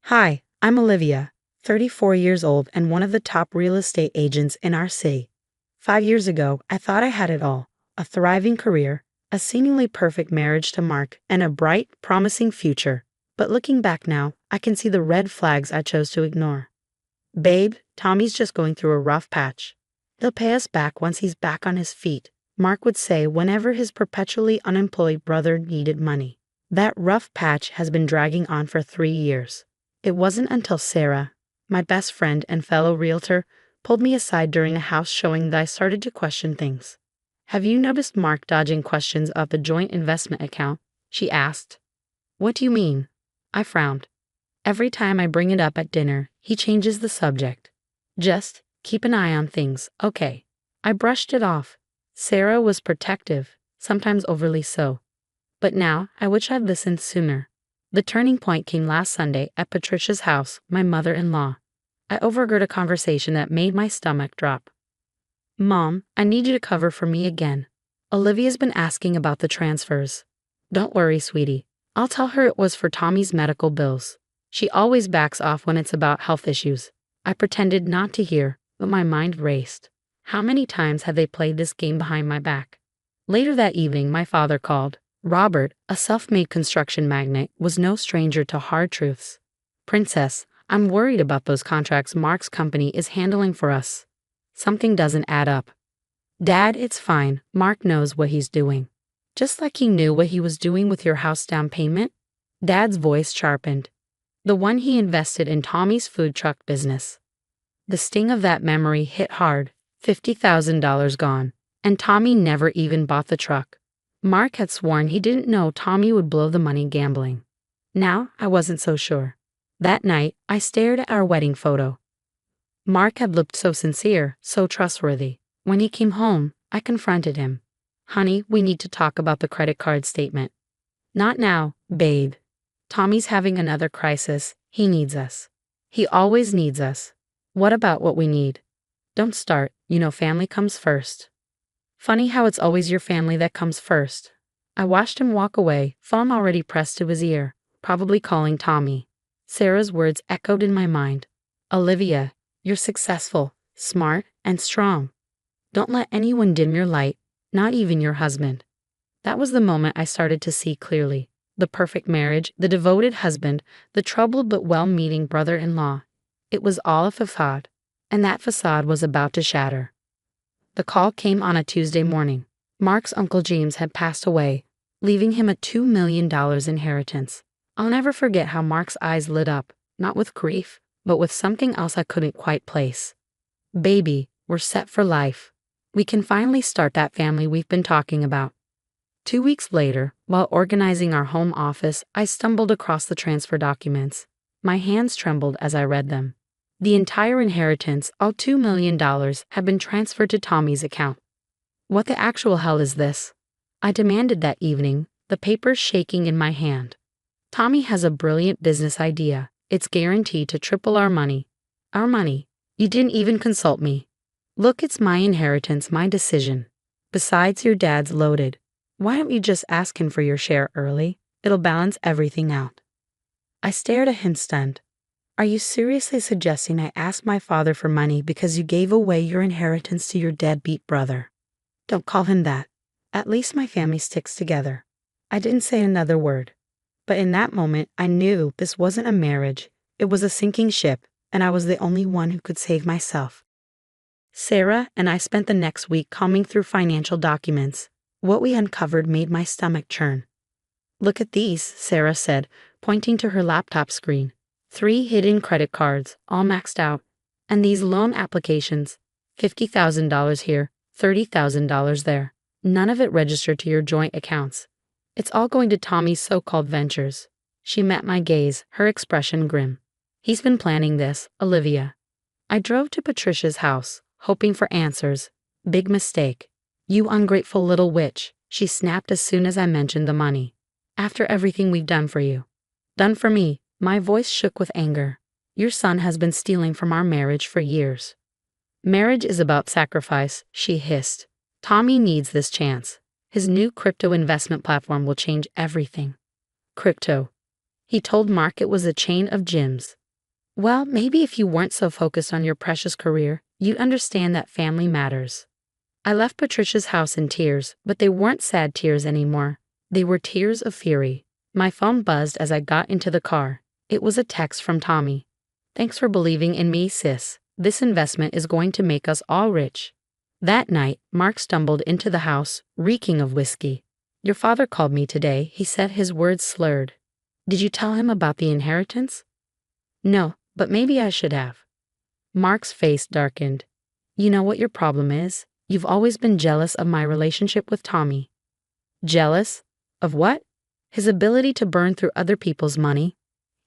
Hi, I'm Olivia, 34 years old and one of the top real estate agents in our city. 5 years ago, I thought I had it all: a thriving career, a seemingly perfect marriage to Mark, and a bright, promising future. But looking back now, I can see the red flags I chose to ignore. Babe, Tommy's just going through a rough patch. He'll pay us back once he's back on his feet, Mark would say whenever his perpetually unemployed brother needed money. That rough patch has been dragging on for 3 years. It wasn't until Sarah, my best friend and fellow realtor, pulled me aside during a house showing that I started to question things. "Have you noticed Mark dodging questions about the joint investment account?" she asked. "What do you mean?" I frowned. "Every time I bring it up at dinner, he changes the subject. Just keep an eye on things, okay?" I brushed it off. Sarah was protective, sometimes overly so. But now, I wish I'd listened sooner. The turning point came last Sunday at Patricia's house, my mother-in-law. I overheard a conversation that made my stomach drop. "Mom, I need you to cover for me again. Olivia's been asking about the transfers." "Don't worry, sweetie. I'll tell her it was for Tommy's medical bills. She always backs off when it's about health issues." I pretended not to hear, but my mind raced. How many times had they played this game behind my back? Later that evening, my father called. Robert, a self-made construction magnate, was no stranger to hard truths. "Princess, I'm worried about those contracts Mark's company is handling for us. Something doesn't add up." "Dad, it's fine. Mark knows what he's doing." "Just like he knew what he was doing with your house down payment?" Dad's voice sharpened. "The one he invested in Tommy's food truck business." The sting of that memory hit hard. $50,000 gone, and Tommy never even bought the truck. Mark had sworn he didn't know Tommy would blow the money gambling. Now, I wasn't so sure. That night, I stared at our wedding photo. Mark had looked so sincere, so trustworthy. When he came home, I confronted him. "Honey, we need to talk about the credit card statement." "Not now, babe. Tommy's having another crisis. He needs us. He always needs us." "What about what we need?" "Don't start. You know family comes first." Funny how it's always your family that comes first. I watched him walk away, phone already pressed to his ear, probably calling Tommy. Sarah's words echoed in my mind. "Olivia, you're successful, smart, and strong. Don't let anyone dim your light, not even your husband." That was the moment I started to see clearly. The perfect marriage, the devoted husband, the troubled but well-meaning brother-in-law. It was all a facade, and that facade was about to shatter. The call came on a Tuesday morning. Mark's Uncle James had passed away, leaving him a $2 million inheritance. I'll never forget how Mark's eyes lit up, not with grief, but with something else I couldn't quite place. "Baby, we're set for life. We can finally start that family we've been talking about." 2 weeks later, while organizing our home office, I stumbled across the transfer documents. My hands trembled as I read them. The entire inheritance, all $2 million, had been transferred to Tommy's account. What the actual hell is this? I demanded that evening, the papers shaking in my hand. "Tommy has a brilliant business idea. It's guaranteed to triple our money." "Our money? You didn't even consult me." "Look, it's my inheritance, my decision. Besides, your dad's loaded. Why don't you just ask him for your share early? It'll balance everything out." I stared at him stunned. "Are you seriously suggesting I ask my father for money because you gave away your inheritance to your deadbeat brother?" "Don't call him that. At least my family sticks together." I didn't say another word. But in that moment, I knew this wasn't a marriage. It was a sinking ship, and I was the only one who could save myself. Sarah and I spent the next week combing through financial documents. What we uncovered made my stomach churn. "Look at these," Sarah said, pointing to her laptop screen. 3 hidden credit cards, all maxed out. And these loan applications, $50,000 here, $30,000 there. None of it registered to your joint accounts. It's all going to Tommy's so-called ventures." She met my gaze, her expression grim. "He's been planning this, Olivia." I drove to Patricia's house, hoping for answers. Big mistake. "You ungrateful little witch," she snapped as soon as I mentioned the money. "After everything we've done for you." "Done for me?" My voice shook with anger. "Your son has been stealing from our marriage for years." "Marriage is about sacrifice," she hissed. "Tommy needs this chance. His new crypto investment platform will change everything." "Crypto? He told Mark it was a chain of gyms. Well, maybe if you weren't so focused on your precious career, you'd understand that family matters. I left Patricia's house in tears, but they weren't sad tears anymore. They were tears of fury. My phone buzzed as I got into the car. It was a text from Tommy. Thanks for believing in me, sis. This investment is going to make us all rich. That night, Mark stumbled into the house, reeking of whiskey. Your father called me today, he said, his words slurred. Did you tell him about the inheritance? No, but maybe I should have. Mark's face darkened. You know what your problem is? You've always been jealous of my relationship with Tommy. Jealous? Of what? His ability to burn through other people's money.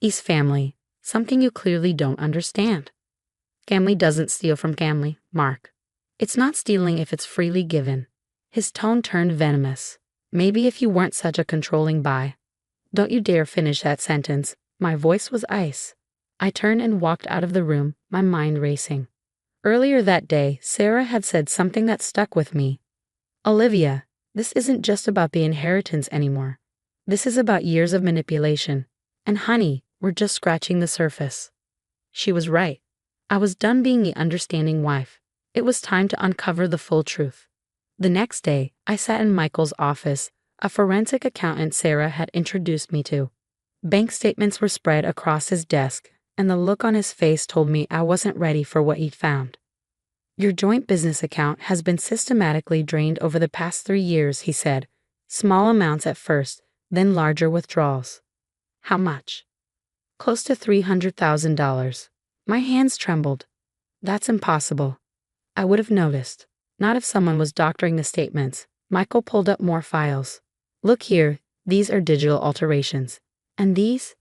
He's family, something you clearly don't understand. Family doesn't steal from family, Mark. It's not stealing if it's freely given. His tone turned venomous. Maybe if you weren't such a controlling buy. Don't you dare finish that sentence. My voice was ice. I turned and walked out of the room, my mind racing. Earlier that day, Sarah had said something that stuck with me. Olivia, this isn't just about the inheritance anymore. This is about years of manipulation. And honey, we're just scratching the surface. She was right. I was done being the understanding wife. It was time to uncover the full truth. The next day, I sat in Michael's office, a forensic accountant Sarah had introduced me to. Bank statements were spread across his desk, and the look on his face told me I wasn't ready for what he'd found. Your joint business account has been systematically drained over the past 3 years, he said. Small amounts at first, then larger withdrawals. How much? Close to $300,000. My hands trembled. That's impossible. I would have noticed. Not if someone was doctoring the statements. Michael pulled up more files. Look here, these are digital alterations. And these?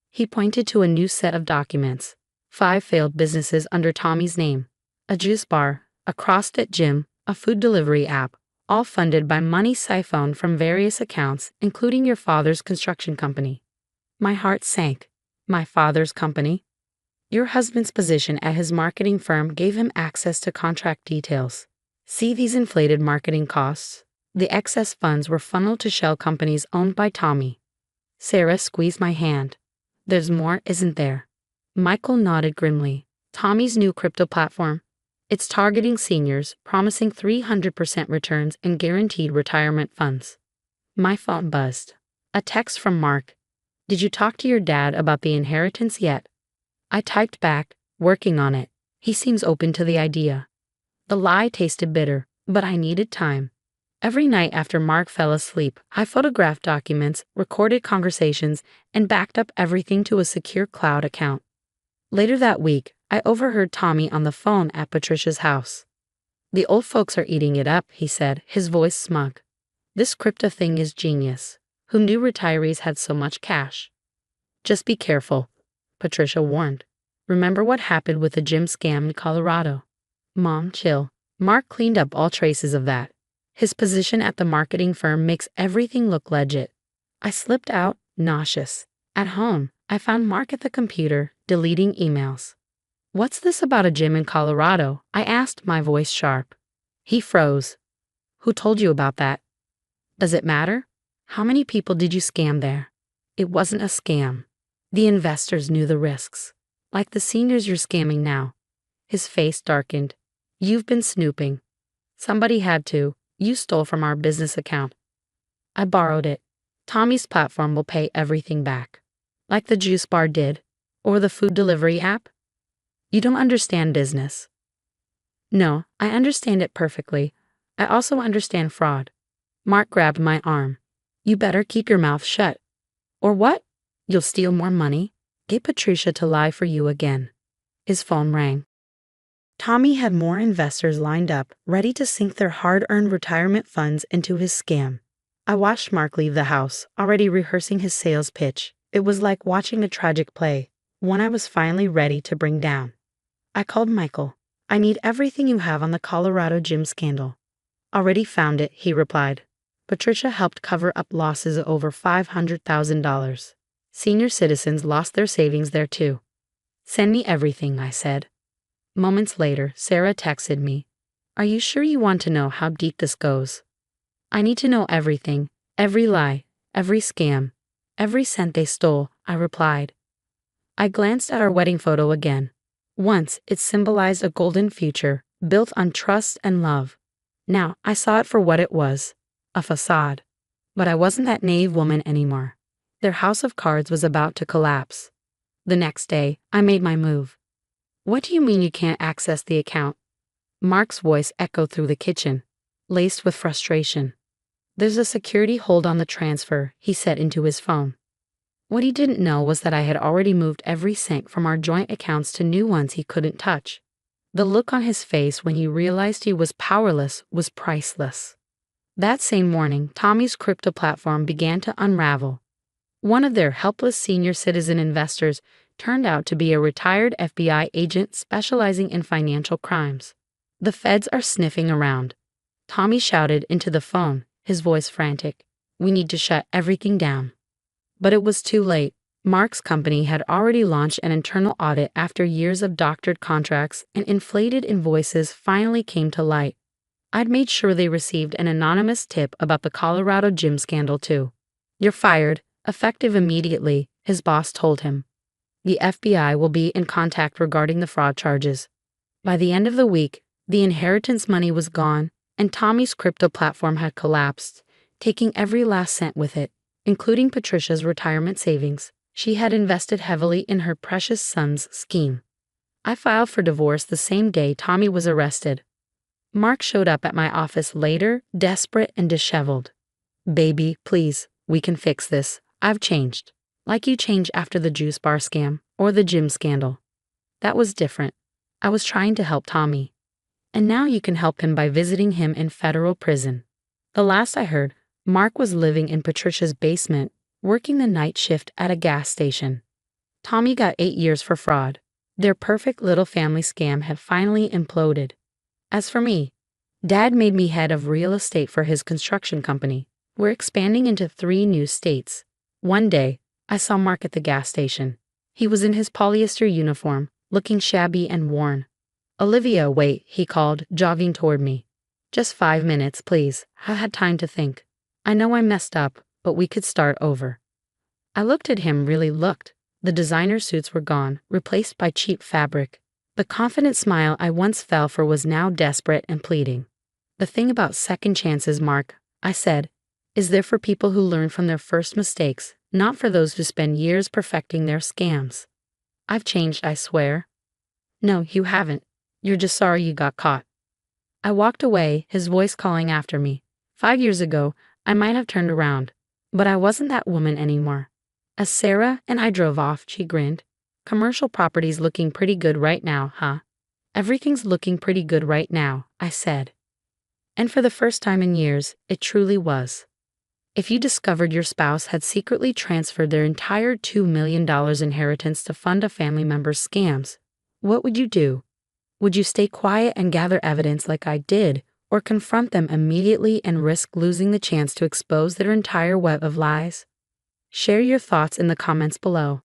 He pointed to a new set of documents. 5 failed businesses under Tommy's name. A juice bar, a CrossFit gym, a food delivery app, all funded by money siphoned from various accounts, including your father's construction company. My heart sank. My father's company? Your husband's position at his marketing firm gave him access to contract details. See these inflated marketing costs? The excess funds were funneled to shell companies owned by Tommy. Sarah squeezed my hand. There's more, isn't there? Michael nodded grimly. Tommy's new crypto platform. It's targeting seniors, promising 300% returns and guaranteed retirement funds. My phone buzzed. A text from Mark. Did you talk to your dad about the inheritance yet? I typed back, working on it. He seems open to the idea. The lie tasted bitter, but I needed time. Every night after Mark fell asleep, I photographed documents, recorded conversations, and backed up everything to a secure cloud account. Later that week, I overheard Tommy on the phone at Patricia's house. The old folks are eating it up, he said, his voice smug. This crypto thing is genius. Who knew retirees had so much cash? Just be careful, Patricia warned. Remember what happened with the gym scam in Colorado. Mom, chill. Mark cleaned up all traces of that. His position at the marketing firm makes everything look legit. I slipped out, nauseous. At home, I found Mark at the computer, deleting emails. What's this about a gym in Colorado? I asked, my voice sharp. He froze. Who told you about that? Does it matter? How many people did you scam there? It wasn't a scam. The investors knew the risks. Like the seniors you're scamming now. His face darkened. You've been snooping. Somebody had to. You stole from our business account. I borrowed it. Tommy's platform will pay everything back. Like the juice bar did. Or the food delivery app. You don't understand business. No, I understand it perfectly. I also understand fraud. Mark grabbed my arm. You better keep your mouth shut. Or what? You'll steal more money? Get Patricia to lie for you again. His phone rang. Tommy had more investors lined up, ready to sink their hard-earned retirement funds into his scam. I watched Mark leave the house, already rehearsing his sales pitch. It was like watching a tragic play, one I was finally ready to bring down. I called Michael. I need everything you have on the Colorado gym scandal. Already found it, he replied. Patricia helped cover up losses of over $500,000. Senior citizens lost their savings there too. Send me everything, I said. Moments later, Sarah texted me. Are you sure you want to know how deep this goes? I need to know everything, every lie, every scam, every cent they stole. I replied. I glanced at our wedding photo again. Once, it symbolized a golden future, built on trust and love. Now, I saw it for what it was, a facade. But I wasn't that naive woman anymore. Their house of cards was about to collapse. The next day, I made my move. What do you mean you can't access the account? Mark's voice echoed through the kitchen, laced with frustration. There's a security hold on the transfer, he said into his phone. What he didn't know was that I had already moved every cent from our joint accounts to new ones he couldn't touch. The look on his face when he realized he was powerless was priceless. That same morning, Tommy's crypto platform began to unravel. One of their helpless senior citizen investors turned out to be a retired FBI agent specializing in financial crimes. The feds are sniffing around. Tommy shouted into the phone, his voice frantic. We need to shut everything down. But it was too late. Mark's company had already launched an internal audit after years of doctored contracts, and inflated invoices finally came to light. I'd made sure they received an anonymous tip about the Colorado gym scandal too. You're fired, effective immediately, his boss told him. The FBI will be in contact regarding the fraud charges. By the end of the week, the inheritance money was gone, and Tommy's crypto platform had collapsed, taking every last cent with it, including Patricia's retirement savings. She had invested heavily in her precious son's scheme. I filed for divorce the same day Tommy was arrested. Mark showed up at my office later, desperate and disheveled. Baby, please, we can fix this. I've changed. Like you changed after the juice bar scam or the gym scandal. That was different. I was trying to help Tommy. And now you can help him by visiting him in federal prison. The last I heard, Mark was living in Patricia's basement, working the night shift at a gas station. Tommy got 8 years for fraud. Their perfect little family scam had finally imploded. As for me, Dad made me head of real estate for his construction company. We're expanding into 3 new states. One day, I saw Mark at the gas station. He was in his polyester uniform, looking shabby and worn. Olivia, wait, he called, jogging toward me. Just 5 minutes, please. I had time to think. I know I messed up, but we could start over. I looked at him, really looked. The designer suits were gone, replaced by cheap fabric. The confident smile I once fell for was now desperate and pleading. The thing about second chances, Mark, I said, is there for people who learn from their first mistakes, not for those who spend years perfecting their scams. I've changed, I swear. No, you haven't. You're just sorry you got caught. I walked away, his voice calling after me. 5 years ago, I might have turned around, but I wasn't that woman anymore. As Sarah and I drove off, she grinned. Commercial property's looking pretty good right now, huh? Everything's looking pretty good right now, I said. And for the first time in years, it truly was. If you discovered your spouse had secretly transferred their entire $2 million inheritance to fund a family member's scams, what would you do? Would you stay quiet and gather evidence like I did, or confront them immediately and risk losing the chance to expose their entire web of lies? Share your thoughts in the comments below.